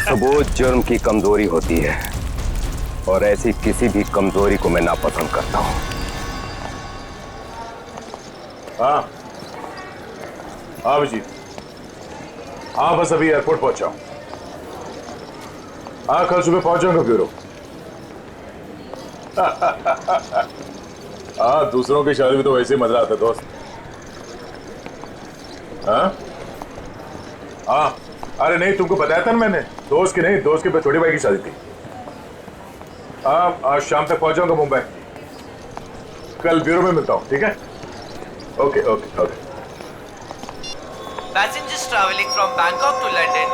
सबूत जुर्म की कमजोरी होती है और ऐसी किसी भी कमजोरी को मैं नापसंद करता हूं। हाँ हाँ अभिजीत, हाँ बस अभी एयरपोर्ट पहुंचा हूं। हाँ कल सुबह पहुंच जाऊंगा ब्यूरो। हाँ दूसरों की शादी में तो वैसे ही मजा आता है दोस्त। हाँ हाँ अरे नहीं, तुमको बताया था ना मैंने, दोस्त की नहीं, दोस्त के छोटे भाई की शादी थी। हाँ आज शाम तक पहुंच जाऊंगा मुंबई। कल ब्यूरो में मिलता हूँ, ठीक है? Okay okay okay. Passengers traveling from Bangkok to London,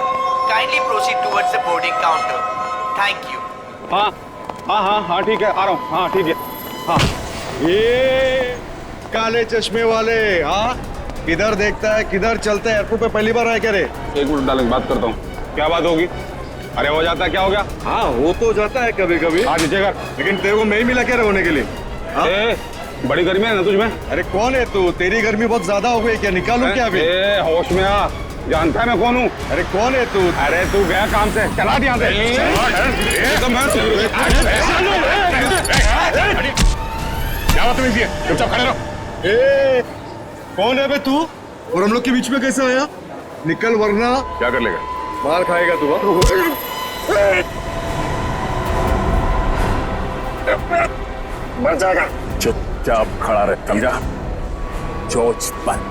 kindly proceed towards the boarding counter. Thank you. हाँ हाँ हाँ हाँ ठीक है, आ रहा हूँ। हाँ ठीक है। हाँ ये काले चश्मे वाले, हाँ किधर देखता है किधर चलता है? एयरपोर्ट पे पहली बार आया क्या रे? एक मिनट डालेंगे, बात करता हूँ। क्या बात होगी? अरे हो जाता है, क्या हो गया? हाँ हो तो जाता है कभी कभी। हाँ नीचे कर। लेकिन तेरे को मैं ही मिला क्या होने के लिए? ए, बड़ी गर्मी है ना तुझमें? अरे कौन है तू? तेरी गर्मी बहुत ज्यादा हो गई क्या? निकालूं क्या अभी? ए, होश में आ, जानता है मैं कौन हूँ? अरे कौन है तू? अरे तू गया काम से, चला यहाँ से। क्या बात है? चुपचाप खड़े रहो। ए, कौन है बे तू? और हम लोग के बीच में कैसे आया? निकल वरना क्या कर लेगा? मार खाएगा तू। मर जाएगा। चुपचाप खड़ा रहे, समझा? चोच बंद।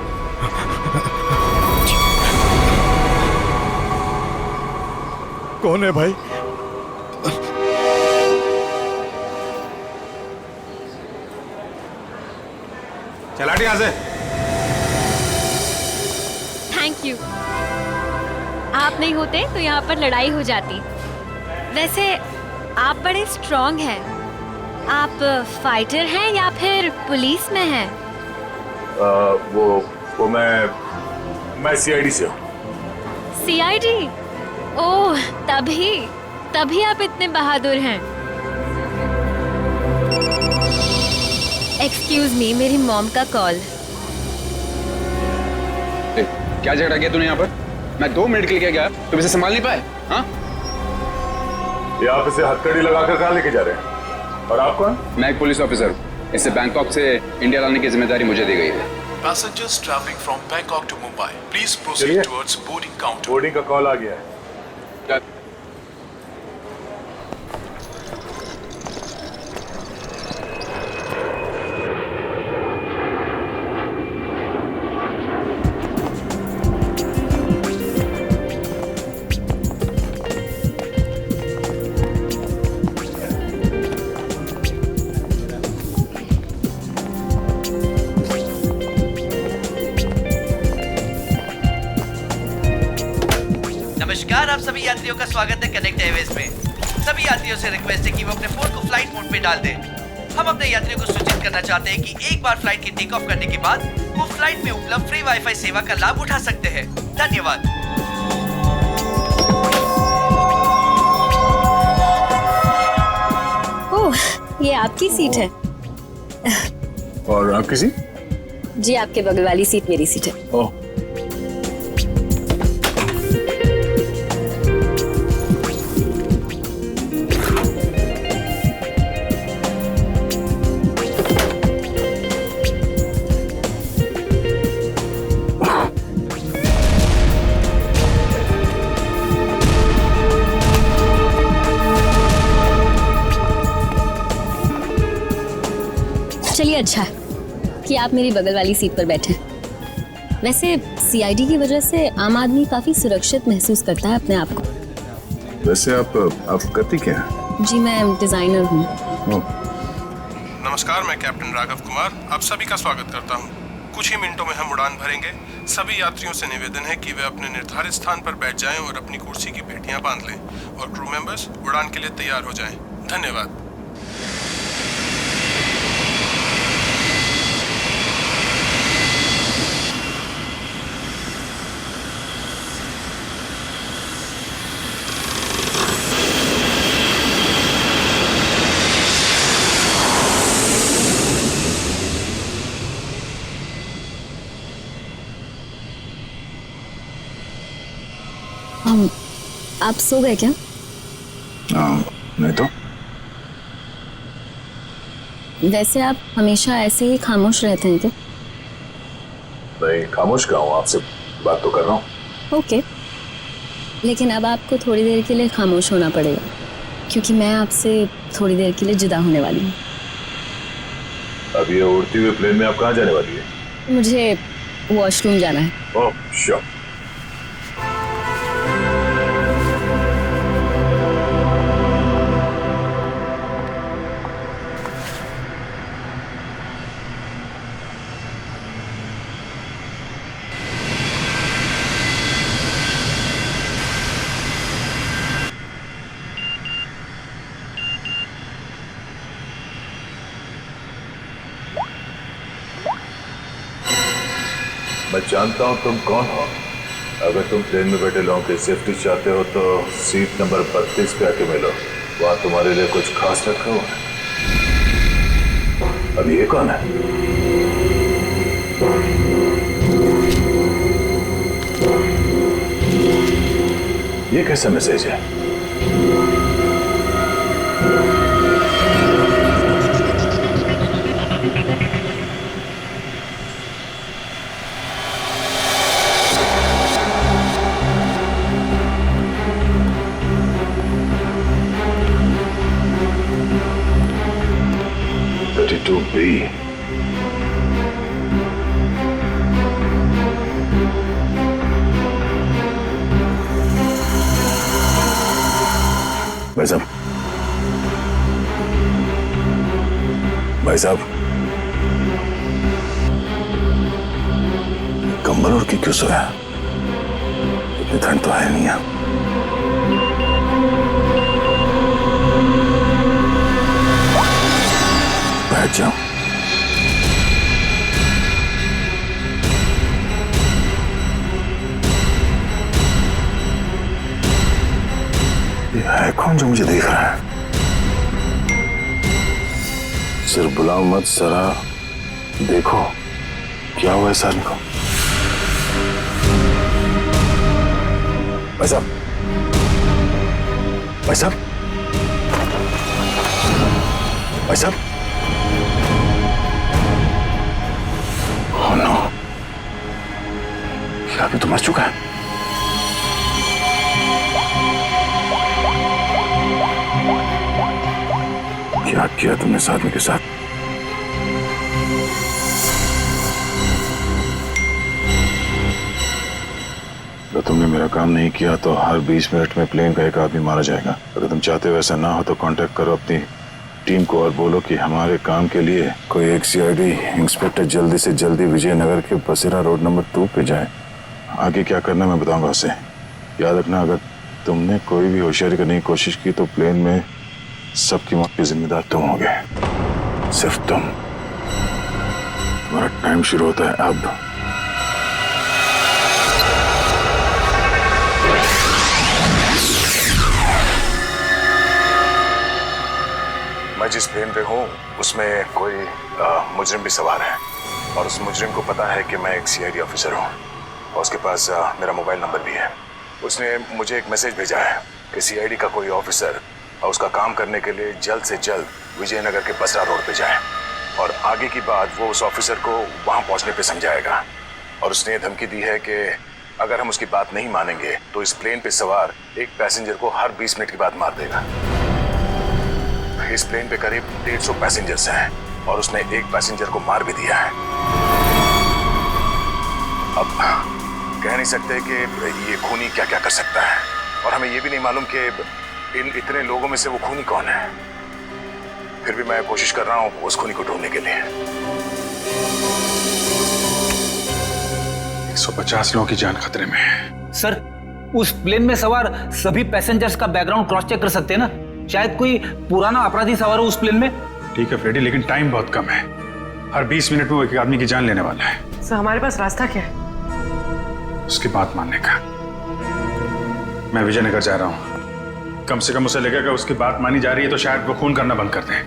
कौन है भाई? चला यहाँ से। Thank you. आप नहीं होते तो यहाँ पर लड़ाई हो जाती। वैसे आप बड़े स्ट्रॉन्ग हैं। आप फाइटर हैं या फिर पुलिस में हैं? वो मैं सीआईडी से हूँ। सीआईडी? ओह तभी आप इतने बहादुर हैं। एक्सक्यूज मी, मेरी मॉम का कॉल। क्या झगड़ा किया तूने यहाँ पर? मैं 2 मिनट के लिए गया, तुम इसे संभाल नहीं पाए? हाँ ये आप इसे हथकड़ी लगाकर कहाँ लेके जा रहे हैं? और आप कौन? मैं एक पुलिस ऑफिसर हूँ। इसे बैंकॉक से इंडिया लाने की जिम्मेदारी मुझे दी गई है। Passengers traveling from Bangkok to Mumbai, please proceed towards boarding counter. Boarding का कॉल आ गया है। नमस्कार, आप सभी यात्रियों का स्वागत है कनेक्ट एयरवेज में। सभी यात्रियों से रिक्वेस्ट है कि वो अपने फोन को फ्लाइट मोड पे डाल दें। हम अपने यात्रियों को सूचित करना चाहते हैं कि एक बार फ्लाइट की टेक ऑफ करने के बाद वो फ्लाइट में उपलब्ध फ्री वाईफाई सेवा का लाभ उठा सकते हैं। धन्यवाद। ओह, ये आपकी सीट है। और आपकी सीट? जी, आपके बगल वाली सीट मेरी सीट है। ओह चलिए, अच्छा कि आप मेरी बगल वाली सीट पर बैठे। वैसे सीआईडी की वजह से आम आदमी काफी सुरक्षित महसूस करता है अपने आप को। वैसे आप करती क्या हैं? जी, मैं डिजाइनर हूँ। नमस्कार, मैं कैप्टन राघव कुमार आप सभी का स्वागत करता हूं। कुछ ही मिनटों में हम उड़ान भरेंगे। सभी यात्रियों से निवेदन है कि वे अपने निर्धारित स्थान पर बैठ जाएं और अपनी कुर्सी की पेटियां बांध लें और क्रू मेंबर्स उड़ान के लिए तैयार हो जाएं। धन्यवाद। आप सो गए क्या? नहीं तो वैसे आप हमेशा ऐसे ही खामोश रहते हैं क्या? नहीं, खामोश क्या हूँ, आपसे बात तो कर रहा हूँ। ओके, लेकिन अब आपको थोड़ी देर के लिए खामोश होना पड़ेगा, क्योंकि मैं आपसे थोड़ी देर के लिए जुदा होने वाली हूँ। अब ये उड़ती हुई प्लेन में आप कहाँ जाने वाली है? मुझे वॉशरूम जाना है। Oh sure. मैं जानता हूं तुम कौन हो। अगर तुम प्लेन में बैठे लोगों की सेफ्टी चाहते हो तो सीट नंबर 32 पे आके मिलो, वहां तुम्हारे लिए कुछ खास रखा हुआ है। अब ये कौन है? ये कैसा मैसेज है? भाई साहब, भाई साहब, कंबल ओढ़ के क्यों सोया? इतनी ठंड तो है नहीं। बैठ जाओ। ये है कौन जो मुझे देख रहा है? सिर्फ बुलाओ मत, जरा देखो क्या हुआ इस आदमी को। भाई साहब, भाई साहब, भाई साहब, ओह नो, ये आदमी तो मर चुका है। क्या किया तुमने इस आदमी के साथ? अगर तुमने मेरा काम नहीं किया तो हर 20 मिनट में प्लेन का एक आदमी मारा जाएगा। अगर तुम चाहते हो ऐसा ना हो तो कांटेक्ट करो अपनी टीम को और बोलो कि हमारे काम के लिए कोई एक सीआईडी इंस्पेक्टर जल्दी से जल्दी विजयनगर के बसेरा रोड नंबर 2 पे जाए। आगे क्या करना मैं बताऊंगा उसे। याद रखना, अगर तुमने कोई भी होशियारी करने की कोशिश की तो प्लेन में सबकी मौत के जिम्मेदार तुम होगे, सिर्फ तुम। तुम्हारा टाइम शुरू होता है अब। मैं जिस प्लेन पे हूँ उसमें कोई मुजरिम भी सवार है और उस मुजरिम को पता है कि मैं एक सीआईडी ऑफिसर हूँ और उसके पास मेरा मोबाइल नंबर भी है। उसने मुझे एक मैसेज भेजा है कि सीआईडी का कोई ऑफिसर और उसका काम करने के लिए जल्द से जल्द विजयनगर के बसरा रोड पे जाए और आगे की बात वो उस ऑफिसर को वहां पहुंचने पे समझाएगा। और उसने धमकी दी है कि अगर हम उसकी बात नहीं मानेंगे तो इस प्लेन पे सवार एक पैसेंजर को हर 20 मिनट के बाद मार देगा। इस प्लेन पे करीब 150 पैसेंजर्स हैं और उसने एक पैसेंजर को मार भी दिया है। अब कह नहीं सकते कि ये खूनी क्या क्या कर सकता है और हमें ये भी नहीं मालूम कि इन इतने लोगों में से वो खूनी कौन है। फिर भी मैं कोशिश कर रहा हूँ उस खूनी को ढूंढने के लिए। 150 लोगों की जान खतरे में है। सर, उस प्लेन में सवार सभी पैसेंजर्स का बैकग्राउंड क्रॉस चेक कर सकते हैं ना? शायद कोई पुराना अपराधी सवार हो उस प्लेन में। ठीक है फ्रेडी, लेकिन टाइम बहुत कम है। हर 20 मिनट में वो एक आदमी की जान लेने वाला है। सर, हमारे पास रास्ता क्या है? उसकी बात मानने का। मैं विजयनगर जा रहा हूँ। कम से कम उसे लगेगा उसकी बात मानी जा रही है तो शायद वो खून करना बंद कर दें।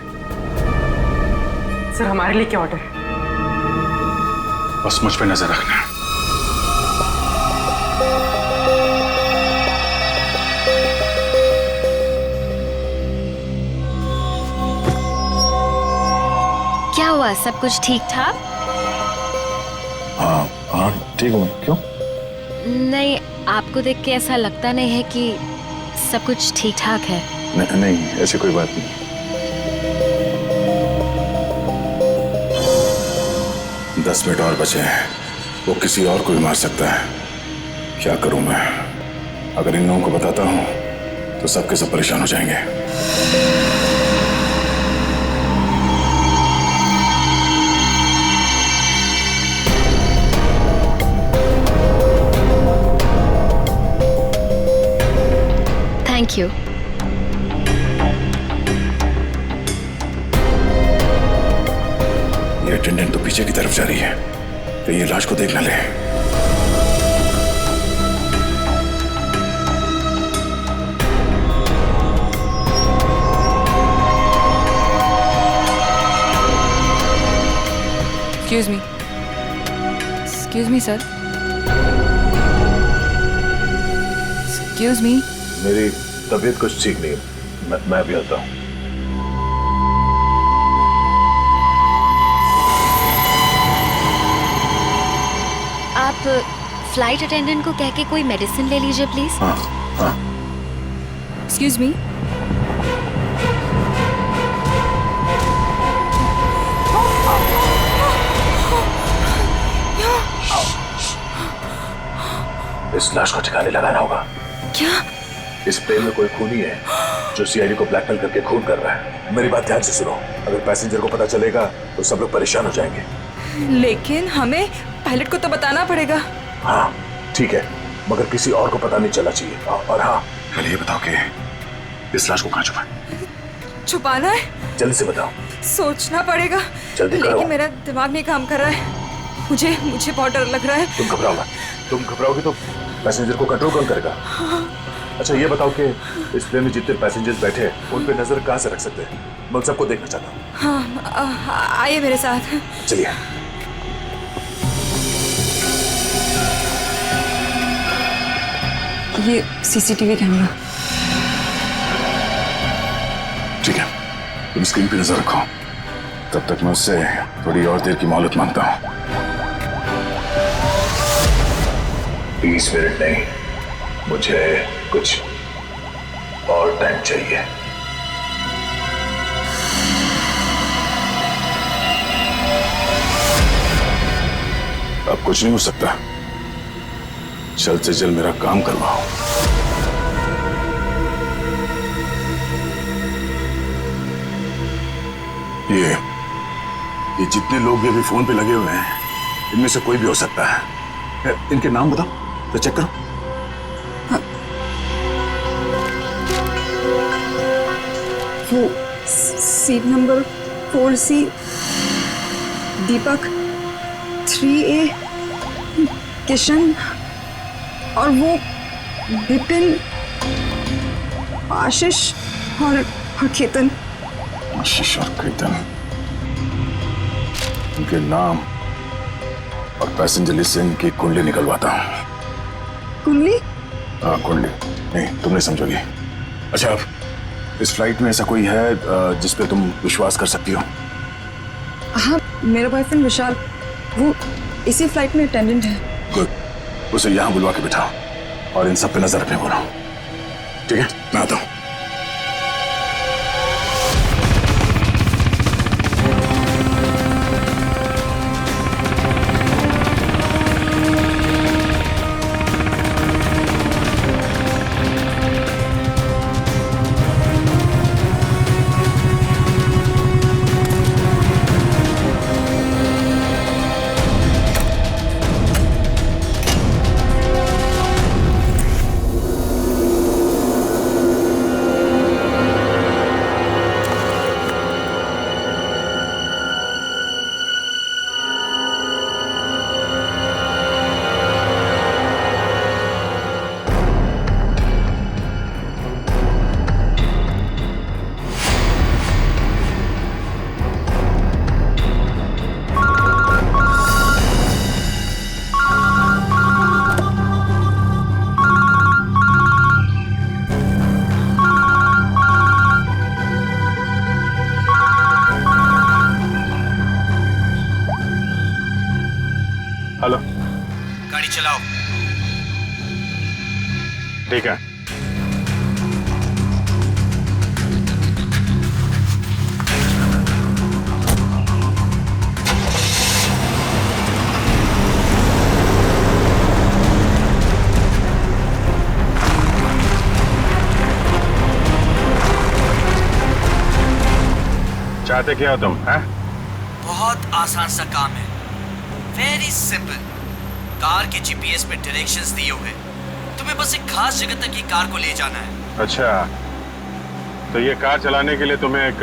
सर, हमारे लिए क्या ऑर्डर है? बस मुझ पे नजर रखना। क्या हुआ, सब कुछ ठीक ठाक? हाँ हाँ ठीक हूँ। क्यों? नहीं, आपको देख के ऐसा लगता नहीं है कि सब कुछ ठीक ठाक है। नहीं, ऐसी कोई बात नहीं। 10 मिनट और बचे हैं, वो किसी और को भी मार सकता है। क्या करूं मैं? अगर इन लोगों को बताता हूं तो सबके सब परेशान हो जाएंगे। Thank you. ये अटेंडेंट तो पीछे की तरफ जा रही है, कहीं ये लाश को देख न ले। Excuse me, sir. Excuse me. मेरी तबीयत कुछ ठीक नहीं है, मैं भी आता हूँ। आप फ्लाइट अटेंडेंट को कह के कोई मेडिसिन ले लीजिए प्लीज। हाँ हाँ। Excuse me. इस लाश को ठिकाने लगाना होगा। क्या? इस प्लेन में कोई खूनी है जो सीआईडी को ब्लैकमेल करके खून कर रहा है। मेरी बात ध्यान से सुनो, अगर पैसेंजर को पता चलेगा तो सब लोग परेशान हो जाएंगे। लेकिन हमें पायलट को तो बताना पड़ेगा। हाँ ठीक है, मगर किसी और को पता नहीं चलना चाहिए। और हाँ, पहले ये बताओ कि इस लाश को कहाँ छुपाए? छुपाना है? जल्दी से बताओ। सोचना पड़ेगा। जल्दी करो। लेकिन मेरा दिमाग नहीं काम कर रहा है। मुझे बहुत डर लग रहा है। तुम घबराओ मत। तुम घबराओगी तो पैसेंजर को कंट्रोल कौन करेगा? अच्छा ये बताओ कि इस प्लेन में जितने पैसेंजर्स बैठे हैं उन पे नजर कहाँ से रख सकते हैं? मैं सबको देखना चाहता हूँ। हाँ, आइए मेरे साथ। चलिए। ये सीसीटीवी कैमरा। ठीक है, तुम स्क्रीन पे नजर रखो, तब तक मैं उससे थोड़ी और देर की मोहलत मांगता हूँ। 20 मिनट नहीं, मुझे कुछ और टाइम चाहिए। अब कुछ नहीं हो सकता, जल्द से जल्द मेरा काम करवाओ। ये जितने लोग भी अभी फोन पे लगे हुए हैं, इनमें से कोई भी हो सकता है। इनके नाम बताओ तो चेक करो। हाँ। वो सीट नंबर 4C, दीपक, 3A, किशन, और वो विपिन, आशीष और केतन। आशीष और केतन, उनके नाम और पैसेंजर लिस्ट से इनकी कुंडली निकलवाता हूँ। कुंडली? हाँ कुंडली, नहीं तुम नहीं समझोगी। अच्छा, अब इस फ्लाइट में ऐसा कोई है जिस पे तुम विश्वास कर सकती हो? हाँ, मेरा बॉयफ्रेंड विशाल, वो इसी फ्लाइट में अटेंडेंट है। गुड, उसे यहाँ बुलवा के बिठाओ और इन सब पे नजर रखने बोलो। ठीक है, मैं आता हूँ। ठीक है। चाहते क्या हो तुम? हैं? बहुत आसान सा काम है, वेरी सिंपल। कार के जीपीएस पे डायरेक्शंस दिए हुए, तुम्हें बस एक खास जगह तक ये कार को ले जाना है। अच्छा, तो ये कार चलाने के लिए तुम्हें एक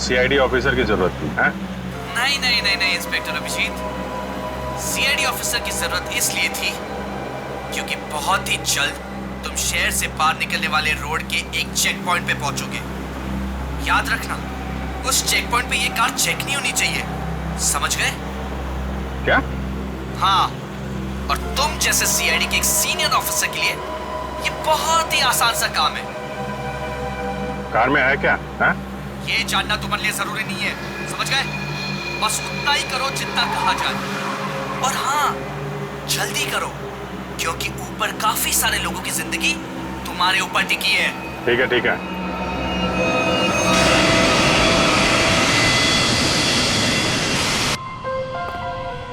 सीआईडी ऑफिसर की जरूरत थी? हैं? नहीं नहीं नहीं नहीं इंस्पेक्टर अभिजीत, सीआईडी ऑफिसर की जरूरत इसलिए थी क्योंकि बहुत ही जल्द तुम शहर से बाहर निकलने वाले रोड के एक चेक पॉइंट पे पहुंचोगे। याद रखना, उस चेक पॉइंट पे ये कार चेक नहीं होनी चाहिए, समझ गए? क्या? हाँ, और तुम जैसे सीआईडी के एक सीनियर ऑफिसर के लिए ये बहुत ही आसान सा काम है। कार में है क्या? हैं? ये जानना तुम्हारे लिए जरूरी नहीं है, समझ गए? बस उतना ही करो जितना कहा जाए, और हाँ, जल्दी करो क्योंकि ऊपर काफी सारे लोगों की जिंदगी तुम्हारे ऊपर टिकी है। ठीक है, ठीक है।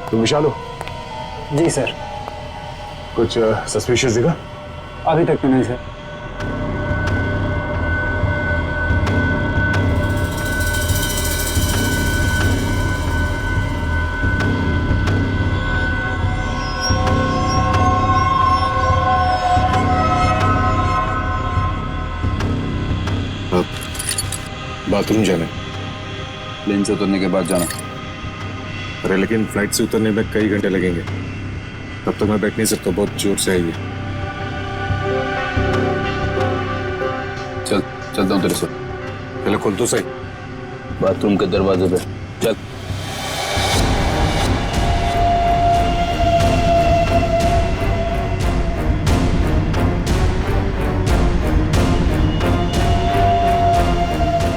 तुम विशाल हो? जी सर। कुछ सस्पिशियस दिखा? अभी तक तो नहीं सर। बाथरूम जाना है। प्लेन से उतरने के बाद जाना। अरे लेकिन फ्लाइट से उतरने में कई घंटे लगेंगे, तब तक मैं बैठ नहीं सकता, बहुत जोर से आएगी। चलता हूँ तेरे से। पहले खोल तो सही। बाथरूम के दरवाजे पे चल।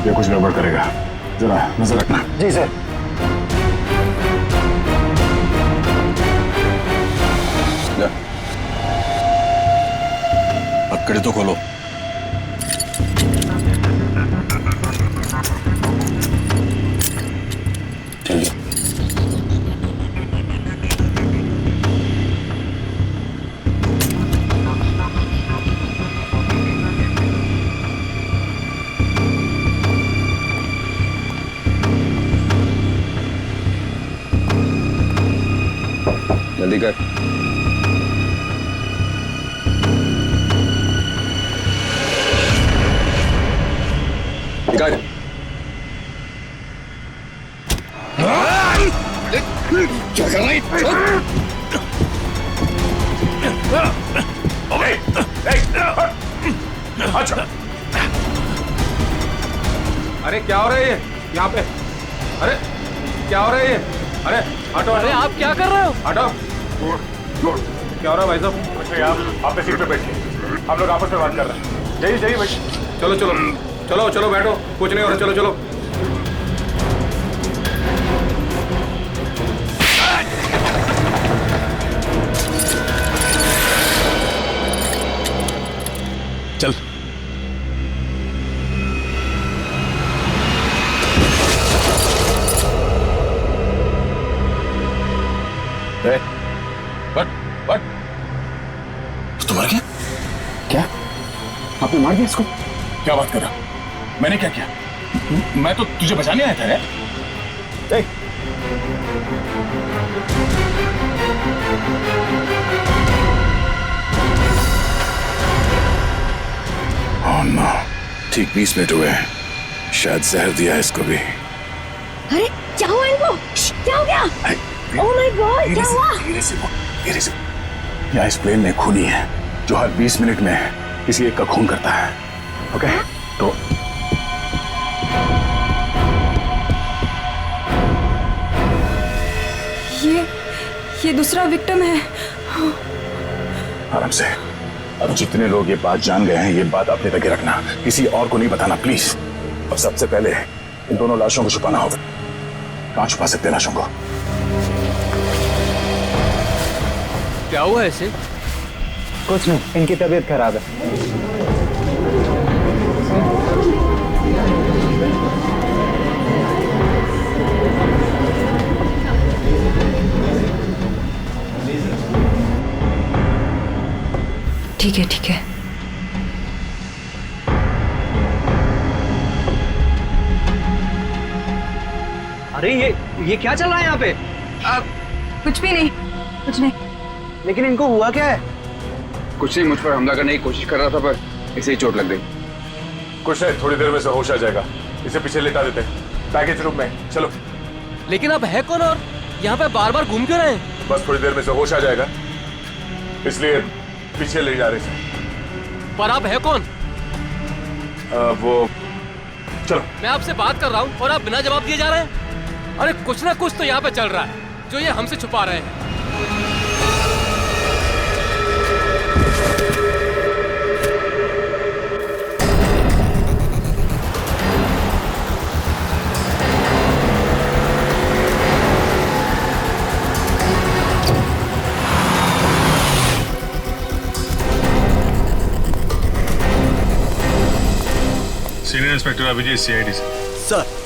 ये कुछ गड़बड़ करेगा, जरा नजर रखना। जी सर। पकड़े तो खोलो। ठीक है। जल्दी कर। निकाल। क्या कर रही? अच्छा। अरे क्या हो रहा है ये यहाँ पे? अरे क्या हो रहा है ये? अरे हटो। अरे आप क्या कर रहे हो? हटो। क्या हो रहा है भाई साहब? कुछ नहीं, आप अपने सीट पे बैठिए, हम लोग आपस में बात कर रहे हैं। जाइए जाइए बैठ। चलो चलो चलो चलो बैठो, कुछ नहीं हो रहा, चलो चलो। चल। तो मर गया? क्या? आपने मार दिया इसको? क्या बात कर रहा? मैंने क्या किया? मैं तो तुझे बचाने आया था यार। ठीक 20 मिनट हुए हैं, शायद जहर दिया है इसको भी। अरे क्या हुआ इनको? क्या हो गया? ओह माय गॉड, क्या हुआ? धीरे से। यहाँ इस प्लेन में खूनी है जो हर 20 मिनट में किसी एक का खून करता है। ओके? तो ये दूसरा विक्टिम है। आराम से। अब जितने लोग ये बात जान गए हैं, ये बात अपने तक ही रखना, किसी और को नहीं बताना प्लीज। और सबसे पहले इन दोनों लाशों को छुपाना होगा। कहाँ छुपा सकते हैं लाशों को? क्या हुआ ऐसे? कुछ नहीं, इनकी तबीयत खराब है। ठीक है ठीक है। अरे ये क्या चल रहा है यहाँ पे? कुछ भी नहीं, कुछ नहीं। लेकिन इनको हुआ क्या है? कुछ नहीं, मुझ पर हमला करने की कोशिश कर रहा था पर इसे ही चोट लग गई। कुछ नहीं, थोड़ी देर में से होश आ जाएगा। इसे पीछे लेटा देते हैं पैकेज रूम में। चलो। लेकिन आप है कौन और यहाँ पे बार बार घूम क्यों रहे हैं? बस थोड़ी देर में से होश आ जाएगा, इसलिए पीछे ले जा रहे थे। पर आप है कौन? वो चलो। मैं आपसे बात कर रहा हूँ और आप बिना जवाब दिए जा रहे हैं। अरे कुछ ना कुछ तो यहाँ पे चल रहा है जो ये हमसे छुपा रहे हैं। सीनियर इंस्पेक्टर अभिजीत, सीआईडी से। सर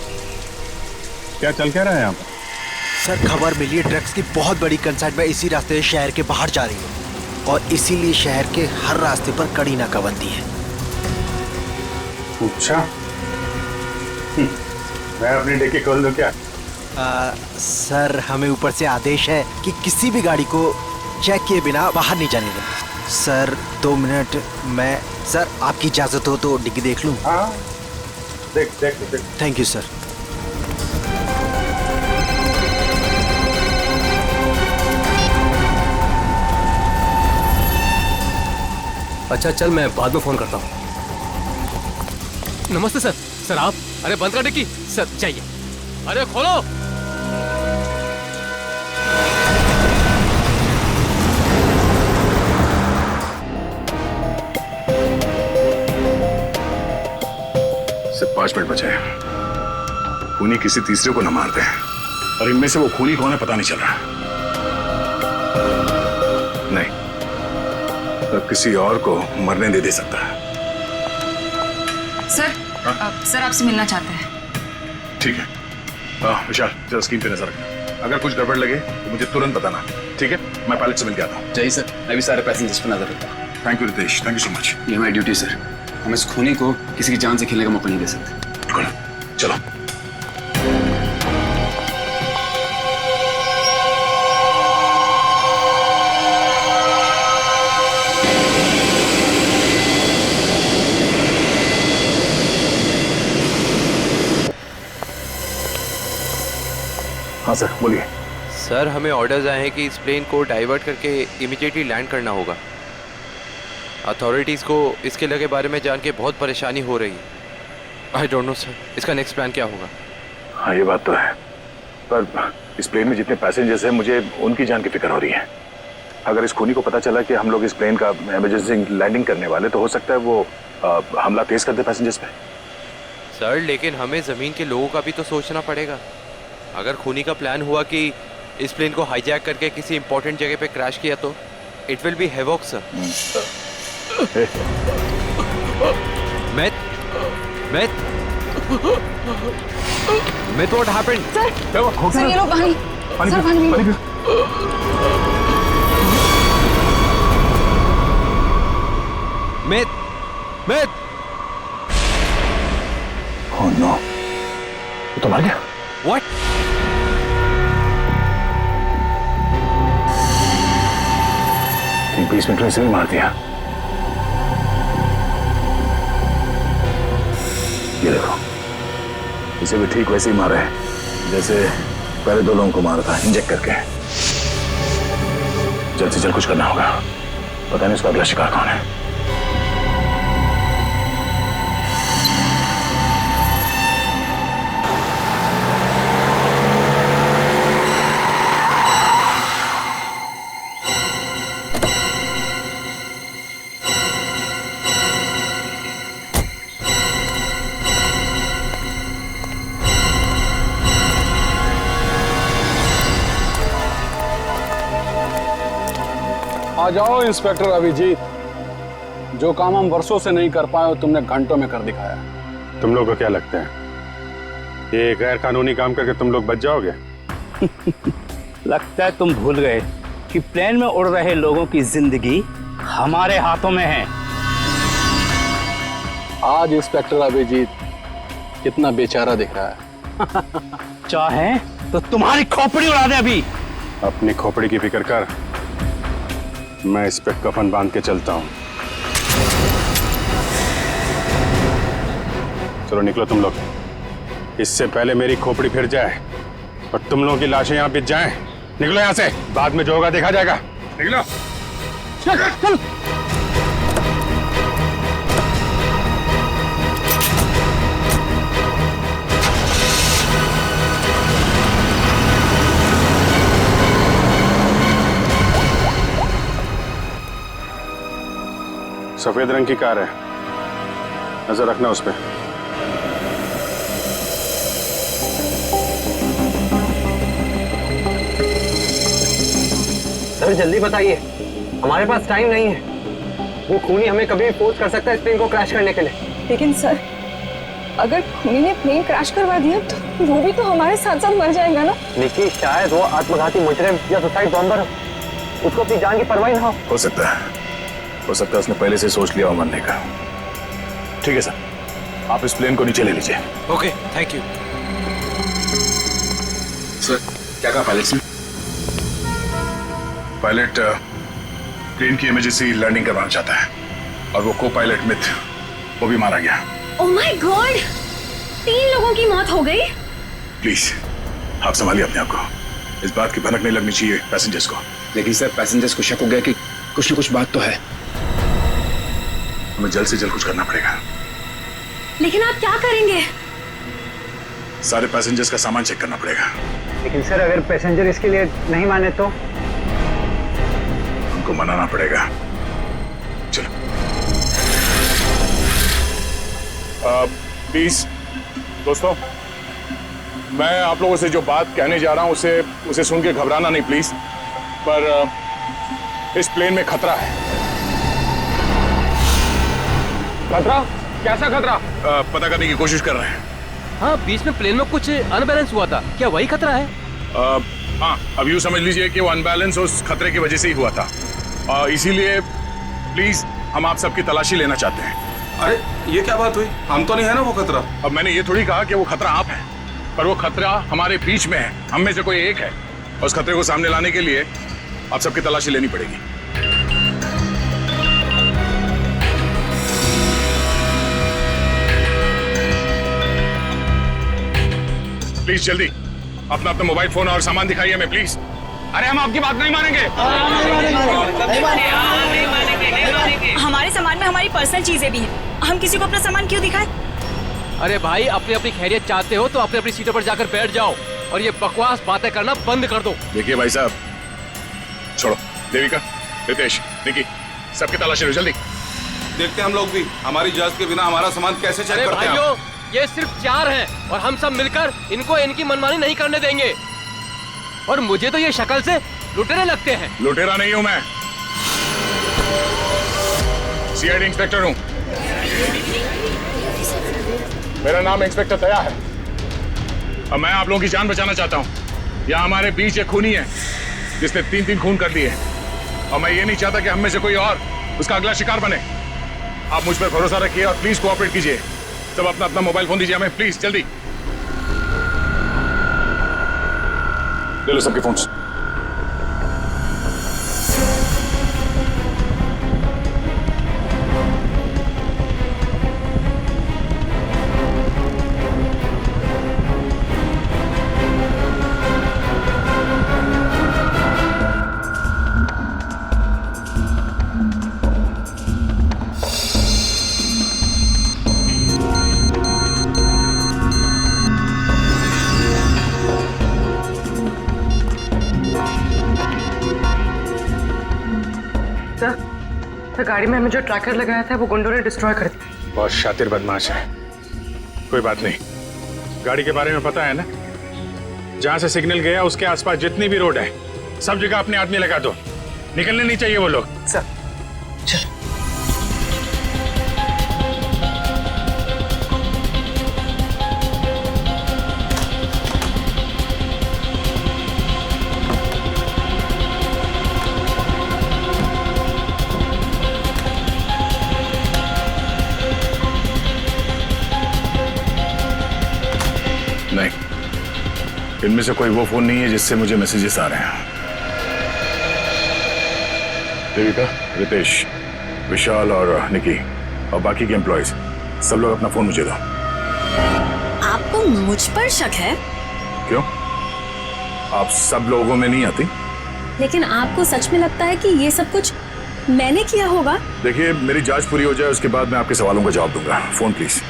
क्या चल क्या रहा है यहाँ पर? सर खबर मिली है ड्रग्स की बहुत बड़ी कंसाइनमेंट इसी रास्ते से शहर के बाहर जा रही है और इसीलिए शहर के हर रास्ते पर कड़ी नाकाबंदी है। अच्छा, मैं अपनी डिक्की खोल दूं क्या? सर हमें ऊपर से आदेश है कि किसी भी गाड़ी को चेक किए बिना बाहर नहीं जाने देना। सर 2 मिनट, मैं सर आपकी इजाजत हो तो डिक्की देख लूं? हाँ देख देख देख। Thank you sir. अच्छा चल, मैं बाद में फोन करता हूँ। नमस्ते सर। सर आप? अरे बंद कर डिक्की। सर चाहिए। अरे खोलो। सिर्फ 5 मिनट बचे हैं। खूनी किसी तीसरे को न मारते हैं और इनमें से वो खूनी कौन है पता नहीं चल रहा। नहीं, तो किसी और को मरने दे सकता है। सर सर आपसे मिलना चाहते हैं। ठीक है। विशाल जरा स्क्रीन पे नजर रखना, अगर कुछ गड़बड़ लगे तो मुझे तुरंत बताना। ठीक है, मैं पायलट से मिल के आता हूँ। जय सर, मैं भी सारे पैसेंजर्स पर नजर रखता हूँ। Thank you Ritesh, thank you so much. ये हमारी ड्यूटी सर, हम इस खूनी को किसी की जान से खेलने का मौका नहीं दे सकते। बिल्कुल, चलो। हाँ सर बोलिए। सर हमें ऑर्डर्स आए हैं कि इस प्लेन को डाइवर्ट करके इमीडिएटली लैंड करना होगा। अथॉरिटीज़ को इसके लगे बारे में जान के बहुत परेशानी हो रही है। आई डोंट नो सर, इसका नेक्स्ट प्लान क्या होगा? हाँ ये बात तो है, पर इस प्लेन में जितने पैसेंजर्स हैं मुझे उनकी जान की फिक्र हो रही है। अगर इस खूनी को पता चला कि हम लोग इस प्लेन का इमरजेंसी लैंडिंग करने वाले तो हो सकता है वो हमला तेज कर दे पैसेंजर्स पे। सर लेकिन हमें ज़मीन के लोगों का भी तो सोचना पड़ेगा। अगर खूनी का प्लान हुआ कि इस प्लेन को हाईजैक करके किसी इंपॉर्टेंट जगह पे क्रैश किया तो it will be havoc sir. Myth, what happened? Sir ये लो पानी। सर पानी पियो। Myth. Oh no, वो तो मर गया। What? ठीक 20 मिनट में इसे भी मार दिया। ये देखो, इसे भी ठीक वैसे ही मारा है जैसे पहले 2 लोगों को मारा था, इंजेक्ट करके। जल्द से जल्द कुछ करना होगा, पता नहीं उसका अगला शिकार कौन है। आ जाओ इंस्पेक्टर अभिजीत। जो काम हम वर्षों से नहीं कर पाए तुमने घंटों में कर दिखाया। तुम लोग को क्या लगता है ये गैर कानूनी काम करके तुम लोग बच जाओगे? लगता है तुम भूल गए कि प्लेन में उड़ रहे लोगों की जिंदगी हमारे हाथों में है। आज इंस्पेक्टर अभिजीत कितना बेचारा दिख रहा है। चाहे तो तुम्हारी खोपड़ी उड़ा दे अभी। अपनी खोपड़ी की फिक्र कर, मैं इस पे कफन बांध के चलता हूँ। चलो निकलो तुम लोग, इससे पहले मेरी खोपड़ी फिर जाए और तुम लोगों की लाशें यहाँ बिछ जाएं। निकलो यहाँ से, बाद में जो होगा देखा जाएगा। निकलो चल चल। सफेद रंग की कार है, नजर रखना उस पर। सर जल्दी बताइए, हमारे पास टाइम नहीं है। वो खूनी हमें कभी भी फोर्स कर सकता है इस प्लेन को क्रैश करने के लिए। लेकिन सर, अगर खूनी ने प्लेन क्रैश करवा दिया तो वो भी तो हमारे साथ साथ मर जाएगा ना। निकी, शायद वो आत्मघाती मुजरिम या सुसाइड बॉम्बर हो, उसको अपनी जान की परवाह ना हो सकता है उसने पहले से सोच लिया हो मरने का। ठीक है सर, आप इस प्लेन को नीचे ले लीजिए। Okay, thank you. सर क्या कहा पायलट ने? पायलट प्लेन की इमरजेंसी लैंडिंग करवाना चाहता है और वो को पायलट मिथ वो भी मारा गया। ओह माय गॉड, 3 लोगों की मौत हो गई। प्लीज आप संभालिए अपने आप को, इस बात की भनक नहीं लगनी चाहिए पैसेंजर्स को। लेकिन सर पैसेंजर्स को शक हो गया कि कुछ न कुछ बात तो है। हमें जल्द से जल्द कुछ करना पड़ेगा। लेकिन आप क्या करेंगे? सारे पैसेंजर्स का सामान चेक करना पड़ेगा। लेकिन सर अगर पैसेंजर इसके लिए नहीं माने तो? उनको मनाना पड़ेगा। चलो प्लीज दोस्तों, मैं आप लोगों से जो बात कहने जा रहा हूं उसे सुन के घबराना नहीं प्लीज। पर इस प्लेन में खतरा है। खतरा? कैसा खतरा? पता करने की कोशिश कर रहे हैं। हाँ, बीच में प्लेन में कुछ अनबैलेंस हुआ था, क्या वही खतरा है? हाँ, अब यूँ समझ लीजिए कि वो अनबैलेंस उस खतरे की वजह से ही हुआ था। इसीलिए प्लीज हम आप सबकी तलाशी लेना चाहते हैं। अरे ये क्या बात हुई? हम तो नहीं है ना वो खतरा। अब मैंने ये थोड़ी कहा कि वो खतरा आप है, पर वो खतरा हमारे बीच में है, हम में से कोई एक है। उस खतरे को सामने लाने के लिए आप सबकी तलाशी लेनी पड़ेगी। प्लीज जल्दी अपना मोबाइल फोन और सामान दिखाइए हमें प्लीज। अरे हम आपकी बात नहीं मानेंगे। हमारे सामान में हमारी पर्सनल चीजें भी हैं, हम किसी को अपना सामान क्यों दिखाएं? अरे भाई, अपनी अपनी खैरियत चाहते हो तो अपनी अपनी सीटों पर जाकर बैठ जाओ और ये बकवास बातें करना बंद कर दो। देखिए भाई साहब, छोड़ो। देविका, रितेश, निकी, सबकी तलाशी लो जल्दी। देखते हैं हम लोग भी, हमारी इजाजत के बिना हमारा सामान कैसे चेक करते हैं। भाइयों, ये सिर्फ 4 हैं और हम सब मिलकर इनको इनकी मनमानी नहीं करने देंगे। और मुझे तो ये शक्ल से लुटेरे लगते हैं। लुटेरा नहीं हूं मैं, सीआईडी इंस्पेक्टर हूं। मेरा नाम इंस्पेक्टर दया है और मैं आप लोगों की जान बचाना चाहता हूं। यहाँ हमारे बीच एक खूनी है जिसने 3 खून कर दिए और मैं ये नहीं चाहता कि हम में से कोई और उसका अगला शिकार बने। आप मुझ पर भरोसा रखिए और प्लीज कोऑपरेट कीजिए। सब अपना अपना मोबाइल फोन दीजिए हमें प्लीज, जल्दी ले लो सबके फोन्स। सर, गाड़ी में हमें जो ट्रैकर लगाया था वो गुंडों ने डिस्ट्रॉय कर दिया। बहुत शातिर बदमाश है। कोई बात नहीं, गाड़ी के बारे में पता है ना? जहां से सिग्नल गया उसके आसपास जितनी भी रोड है सब जगह अपने आदमी लगा दो। निकलने नहीं चाहिए वो लोग। इनमें से कोई वो फोन नहीं है जिससे मुझे मैसेजेस आ रहे हैं। देविका, रितेश, विशाल और निकी और बाकी के एम्प्लॉयज सब लोग अपना फोन मुझे दो। आपको मुझ पर शक है? क्यों? आप सब लोगों में नहीं आती? लेकिन आपको सच में लगता है कि ये सब कुछ मैंने किया होगा? देखिए, मेरी जांच पूरी हो जाए उसके बाद मैं आपके सवालों का जवाब दूंगा। Phone please.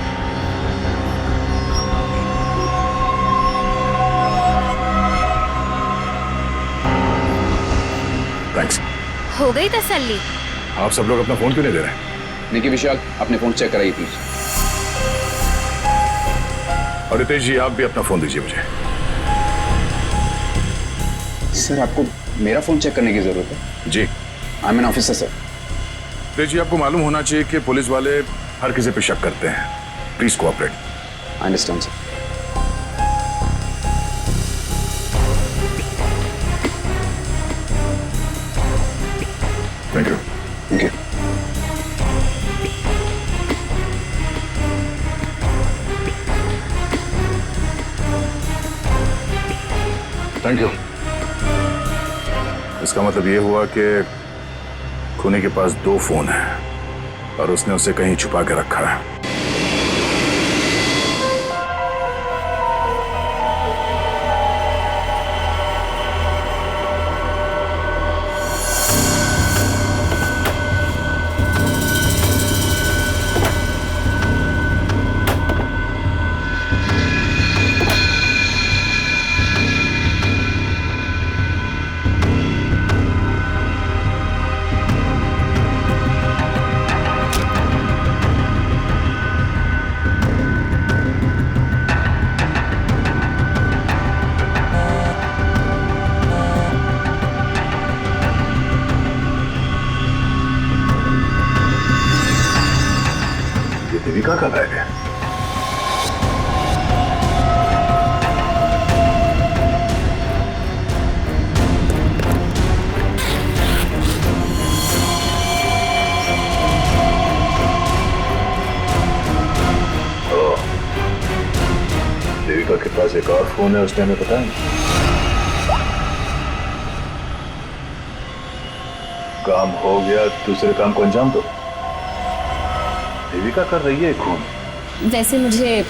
थैंक्स। हो गई तसल्ली? आप सब लोग अपना फोन क्यों नहीं दे रहे? निकी, विशाल, अपने फोन चेक कराइए प्लीज। और रितेश जी, आप भी अपना फोन दीजिए मुझे। सर, आपको मेरा फोन चेक करने की जरूरत है? जी। I am an officer sir. Ritesh ji, आपको मालूम होना चाहिए कि पुलिस वाले हर किसी पे शक करते हैं। Please cooperate. I understand sir. Thank you. Thank you. Thank you. इसका मतलब ये हुआ कि खूनी के पास 2 फोन हैं और उसने उसे कहीं छुपा के रखा है। देविका का बैग है। देविका के पास एक और फोन है, उसने हमें पता है। काम हो गया, दूसरे काम को अंजाम दो। देविका कर रही है खून। वैसे मुझे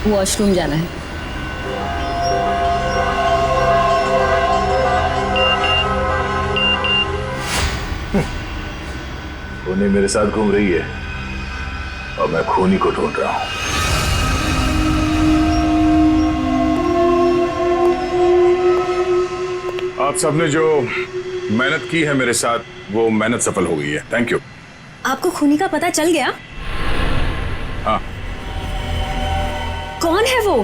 वॉशरूम जाना है। खूनी मेरे साथ घूम रही है और मैं खूनी को ढूंढ रहा हूं। आप सबने जो मेहनत की है मेरे साथ, वो मेहनत सफल हो गई है। Thank you. आपको खूनी का पता चल गया? हाँ। कौन है वो?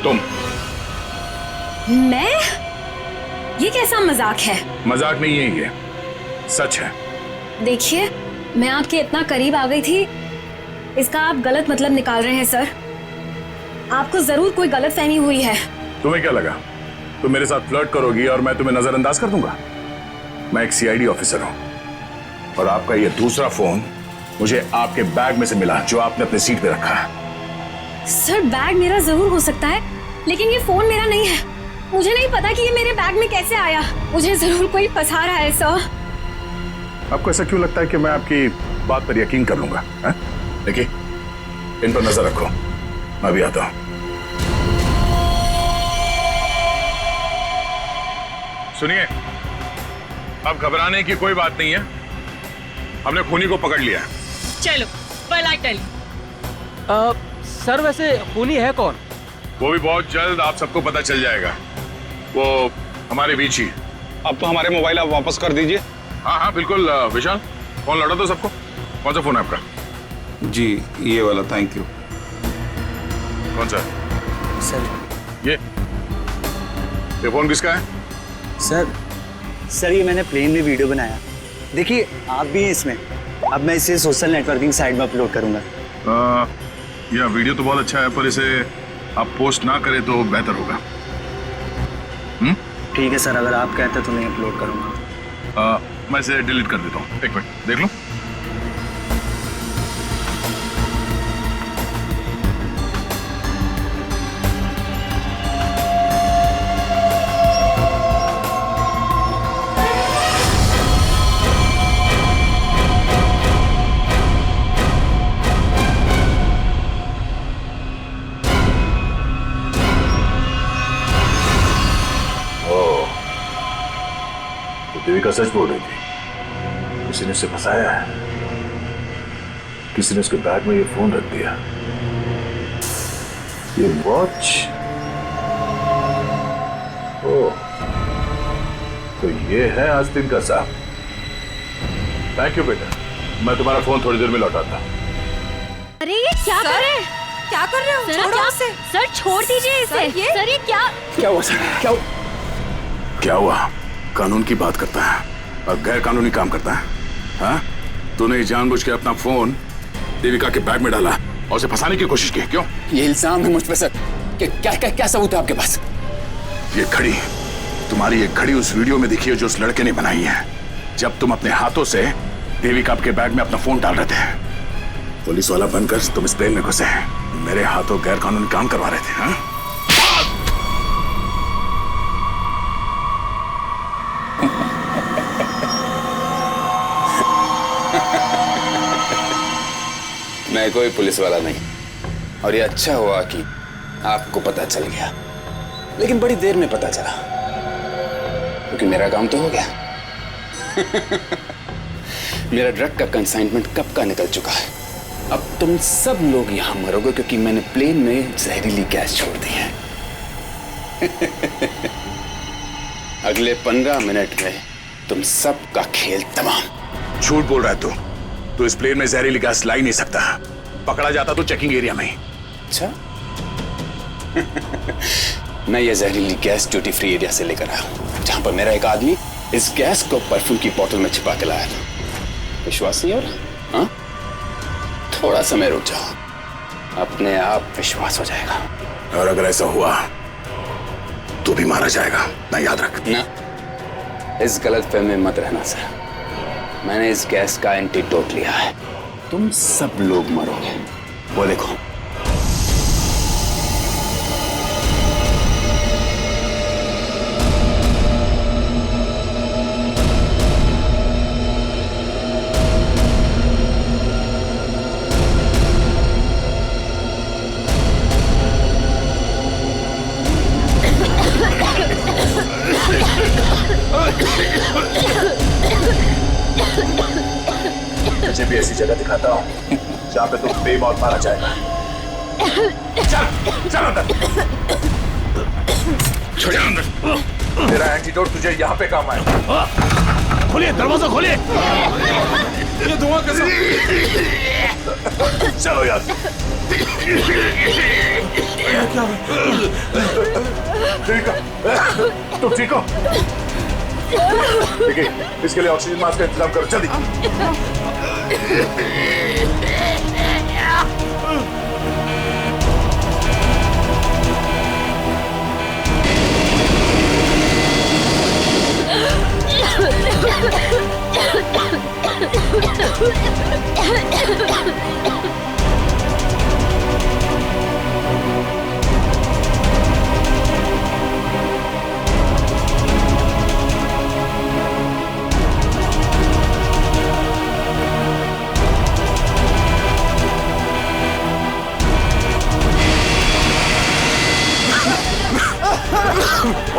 तुम। मैं? ये कैसा मजाक है? मजाक नहीं है, ये सच है। देखिए, मैं आपके इतना करीब आ गई थी, इसका आप गलत मतलब निकाल रहे हैं सर। आपको जरूर कोई गलतफहमी हुई है। तुम्हें क्या लगा तुम मेरे साथ फ्लर्ट करोगी और मैं तुम्हें नजरअंदाज कर दूंगा? मैं एक सीआईडी ऑफिसर हूं और आपका ये दूसरा फोन मुझे आपके बैग में से मिला, जो आपने अपने सीट पे रखा है। सर, बैग मेरा जरूर हो सकता है, लेकिन ये फोन मेरा नहीं है। मुझे नहीं पता कि ये मेरे बैग में कैसे आया। मुझे जरूर कोई फंसा रहा है सर। आपको ऐसा क्यों लगता है कि मैं आपकी बात पर यकीन कर लूंगा? देखिए, इन पर नजर रखो, मैं भी आता हूं। सुनिए, अब घबराने की कोई बात नहीं है। हमने खूनी को पकड़ लिया है। चलो, पलट। सर, वैसे खूनी है कौन? वो भी बहुत जल्द आप सबको पता चल जाएगा। वो हमारे बीच ही। अब तो हमारे मोबाइल आप वापस कर दीजिए। हाँ हाँ बिल्कुल। विशाल, फोन लौटा दो सबको। कौन सा फोन है आपका? जी, ये वाला। Thank you. कौन सा? सर। ये फोन किसका है? सर ये मैंने प्लेन में वीडियो बनाया। देखिए, आप भी हैं इसमें। अब मैं इसे सोशल नेटवर्किंग साइट में अपलोड करूंगा। यह वीडियो तो बहुत अच्छा है, पर इसे आप पोस्ट ना करें तो बेहतर होगा। ठीक है सर, अगर आप कहते तो मैं अपलोड करूंगा। मैं इसे डिलीट कर देता हूँ। एक मिनट देख लो। रिका सच बोल रही थी। किसी ने उसे फंसाया है, किसी ने उसके बैग में ये फोन रख दिया। ये वॉच, ओ, तो ये है आस्तीन का साहब। थैंक यू बेटा, मैं तुम्हारा फोन थोड़ी देर में लौटाता हूँ। अरे ये क्या कर रहे हैं? क्या कर रहे हो? सर, छोड़ो क्या? उसे। सर छोड़ दीजिए इसे। सर ये क्या? क्या हुआ सर? क्या हुआ? कानून की बात करता है और गैर कानूनी काम करता है। हाँ? तूने जानबूझ के अपना फोन देविका के बैग में डाला और उसे फंसाने की कोशिश की, क्यों? ये इल्जाम है मुझ पे सर। क्या सबूत है आपके पास? ये घड़ी, तुम्हारी एक घड़ी उस वीडियो में दिखी है जो उस लड़के ने बनाई है, जब तुम अपने हाथों से देविका के बैग में अपना फोन डाल रहे थे। पुलिस वाला बनकर तुम इस प्लेन में घुसे, मेरे हाथों गैर कानूनी काम करवा रहे थे। हाँ? मैं कोई पुलिस वाला नहीं, और ये अच्छा हुआ कि आपको पता चल गया, लेकिन बड़ी देर में पता चला, क्योंकि मेरा काम तो हो गया। मेरा ड्रग का कंसाइनमेंट कब का निकल चुका है। अब तुम सब लोग यहां मरोगे क्योंकि मैंने प्लेन में जहरीली गैस छोड़ दी है। अगले 15 मिनट में तुम सब का खेल तमाम। झूठ बोल रहा है तू। तो इस प्लेन में जहरीली गैस ला ही नहीं सकता। पकड़ा जाता तो चेकिंग एरिया में ही। अच्छा। मैं ये जहरीली गैस ड्यूटी फ्री एरिया से लेकर आया हूं, जहां पर मेरा एक आदमी इस गैस को परफ्यूम की बोतल में छिपा के लाया था। विश्वास नहीं हो रहा? हाँ? थोड़ा समय रुक जाओ, अपने आप विश्वास हो जाएगा। और अगर ऐसा हुआ तो भी मारा जाएगा, ना याद रख। ना, इस गलतफहमी में मत रहना सर। मैंने इस गैस का एंटीडोट लिया है। तुम सब लोग मरोगे। वो देखो। मुझे भी ऐसी जगह दिखाता हूँ जहाँ पे तुम बेमौत मारा जाएगा। चल चल अंदर। छोड़ अंदर। तेरा एंटीडोट तुझे यहाँ पे काम आएगा। खोलिए दरवाजा, खोलिए। ये धुआं कैसे? चलो यार। ठीक है, तुम ठीक हो? देखिए, इसके लिए ऑक्सीजन मास्क का इंतजाम करो जल्दी।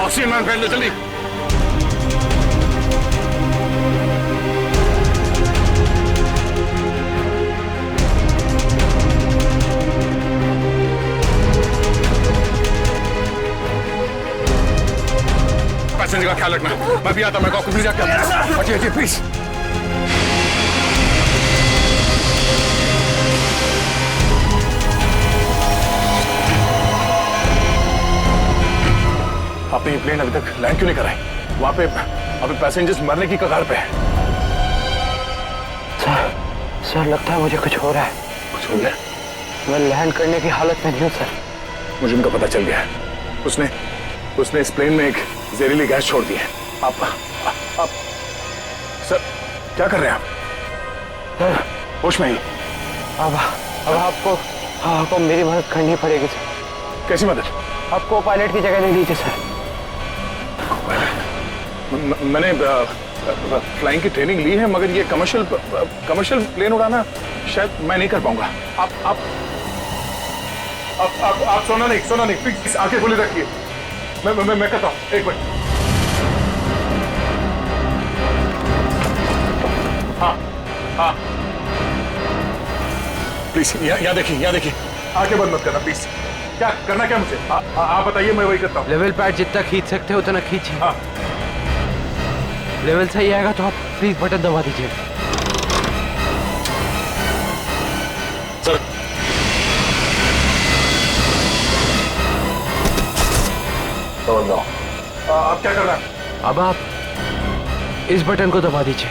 ऑक्सीजन मैन पहन लो जल्दी। पैसेंजर का ख्याल रखना। मैं भी आता, मैं कॉकपिट में जाके हटिए हटिए प्लीज। आपने ये प्लेन अभी तक लैंड क्यों नहीं कराई? वहां पे अभी पैसेंजर्स मरने की कगार पे है। सर लगता है मुझे कुछ हो रहा है। कुछ हो गया? मैं लैंड करने की हालत में नहीं हूँ सर। मुझे उनका पता चल गया है। उसने इस प्लेन में एक जहरीली गैस छोड़ दी है। आप सर क्या कर रहे हैं आप? सर होश में ही? अब आपको मेरी मदद करनी पड़ेगी सर। कैसी मदद? आपको पायलट की जगह दे दीजिए सर। मैंने फ्लाइंग की ट्रेनिंग ली है, मगर ये कमर्शियल प्लेन उड़ाना शायद मैं नहीं कर पाऊंगा। आप सोना नहीं प्लीज आंखें खुली रखिए। मैं करता हूँ, एक मिनट। हाँ प्लीज यहाँ देखिए, यहाँ देखिए, आंखें बंद मत करना प्लीज। क्या करना, क्या मुझे आप बताइए, मैं वही करता हूँ। लेवल पैड जितना खींच सकते हो उतना खींचिए। हाँ। लेवल सही आएगा तो आप प्लीज बटन दबा दीजिए। सर आप क्या कर रहे हैं? अब आप इस बटन को दबा दीजिए।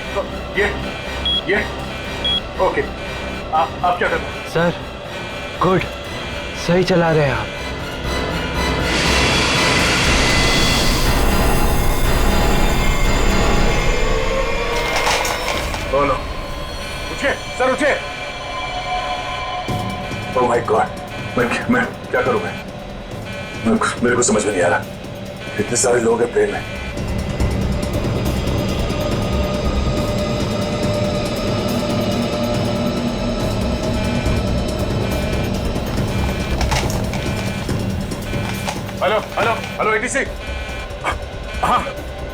ये ओके। आप क्या कर रहे हैं? सर गुड, सही चला रहे हैं आप। बोलो, उठिए सर, उठिए। ओह माय गॉड, मैं क्या करूं? मेरे को समझ में नहीं आ रहा, इतने सारे लोग हैं प्लेन में। Hello hello hello ATC. हाँ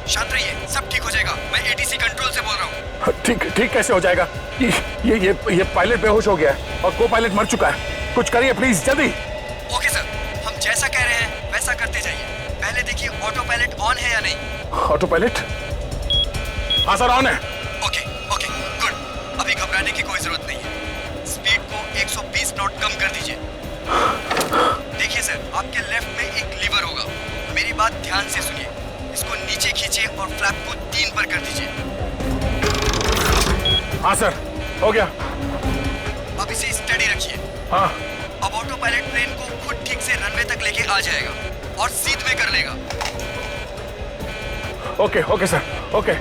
शांत रहिए, सब ठीक हो जाएगा। मैं एटीसी कंट्रोल से बोल रहा हूँ। ठीक कैसे हो जाएगा? ये पायलट बेहोश हो गया है और को पायलट मर चुका है। कुछ करिए प्लीज, जल्दी। ओके सर, हम जैसा कह रहे हैं वैसा करते जाइए। पहले देखिए ऑटो पायलट ऑन है या नहीं। Auto pilot? हाँ सर, ऑन है। Okay okay good. अभी घबराने की कोई जरूरत नहीं है। स्पीड को 120 नॉट कम कर दीजिए। देखिए सर, आपके लेफ्ट में एक लीवर होगा, मेरी बात ध्यान से सुनिए। इसको नीचे खींचिए और फ्लैप को 3 पर कर दीजिए। हाँ सर, हो गया। अब इसे स्टडी रखिए। हाँ। अब ऑटो पायलट प्लेन को खुद ठीक से रनवे तक लेके आ जाएगा और सीध में कर लेगा। Okay okay sir, okay.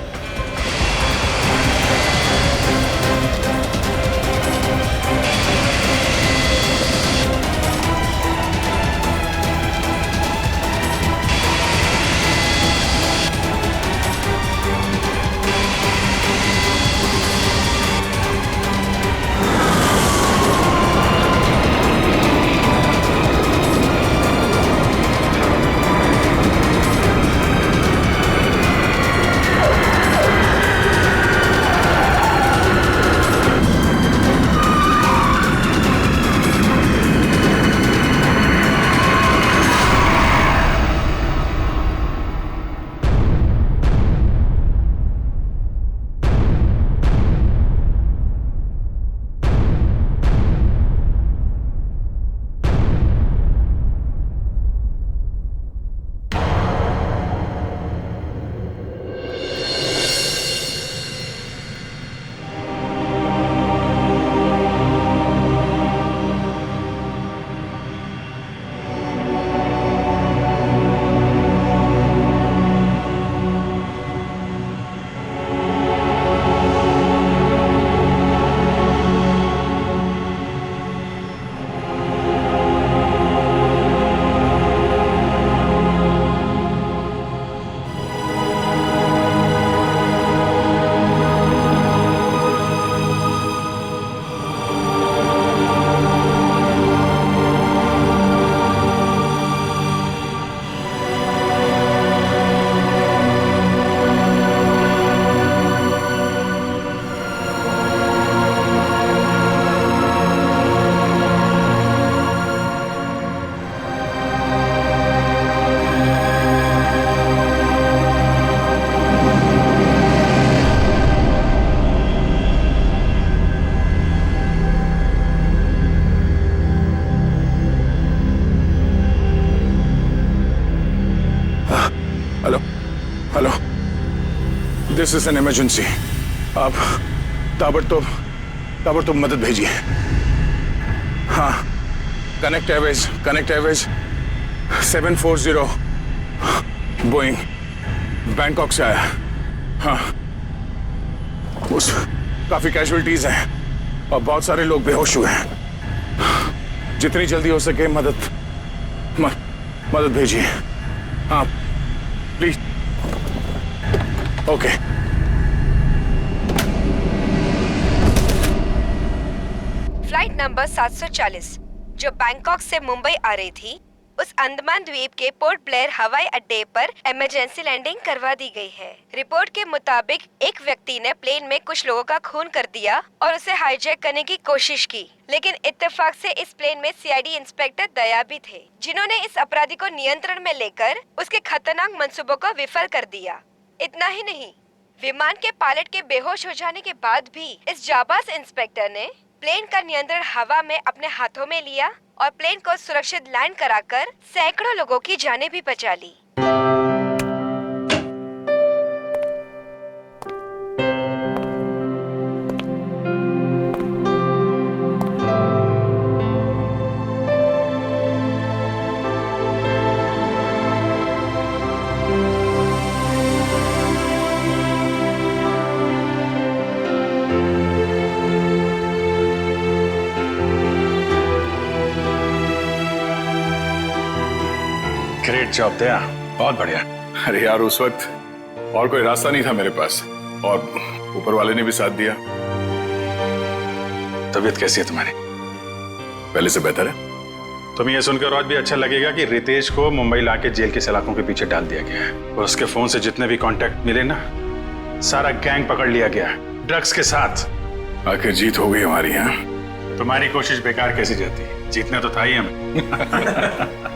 This is an emergency. आप ताबड़तोड़ मदद भेजिए। हाँ, कनेक्ट एयरवेज 740 बोइंग बैंकॉक से आया। हाँ, उस काफी कैजुअलिटीज हैं और बहुत सारे लोग बेहोश हुए हैं। जितनी जल्दी हो सके मदद भेजिए। हाँ प्लीज। ओके। फ्लाइट नंबर 740 जो बैंकॉक से मुंबई आ रही थी, उस अंडमान द्वीप के पोर्ट ब्लेयर हवाई अड्डे पर इमरजेंसी लैंडिंग करवा दी गई है। रिपोर्ट के मुताबिक एक व्यक्ति ने प्लेन में कुछ लोगों का खून कर दिया और उसे हाईजैक करने की कोशिश की, लेकिन इत्तेफाक से इस प्लेन में सीआईडी इंस्पेक्टर दया भी थे, जिन्होंने इस अपराधी को नियंत्रण में लेकर उसके खतरनाक मंसूबों को विफल कर दिया। इतना ही नहीं, विमान के पायलट के बेहोश हो जाने के बाद भी इस जाबाज इंस्पेक्टर ने प्लेन का नियंत्रण हवा में अपने हाथों में लिया और प्लेन को सुरक्षित लैंड कराकर सैकड़ों लोगों की जानें भी बचा ली। ग्रेट जॉब दया, बहुत बढ़िया। अरे यार, उस वक्त और कोई रास्ता नहीं था मेरे पास और ऊपर वाले ने भी साथ दिया। तबीयत कैसी है तुम्हारी? पहले से बेहतर है। तुम्हें यह सुनकर और भी अच्छा लगेगा कि रितेश को मुंबई लाके जेल के सलाखों के पीछे डाल दिया गया है और उसके फोन से जितने भी कांटेक्ट मिले ना, सारा गैंग पकड़ लिया गया ड्रग्स के साथ। आखिर जीत हो गई हमारी। यहाँ तुम्हारी कोशिश बेकार कैसी जाती? जीतना तो था ही हमें।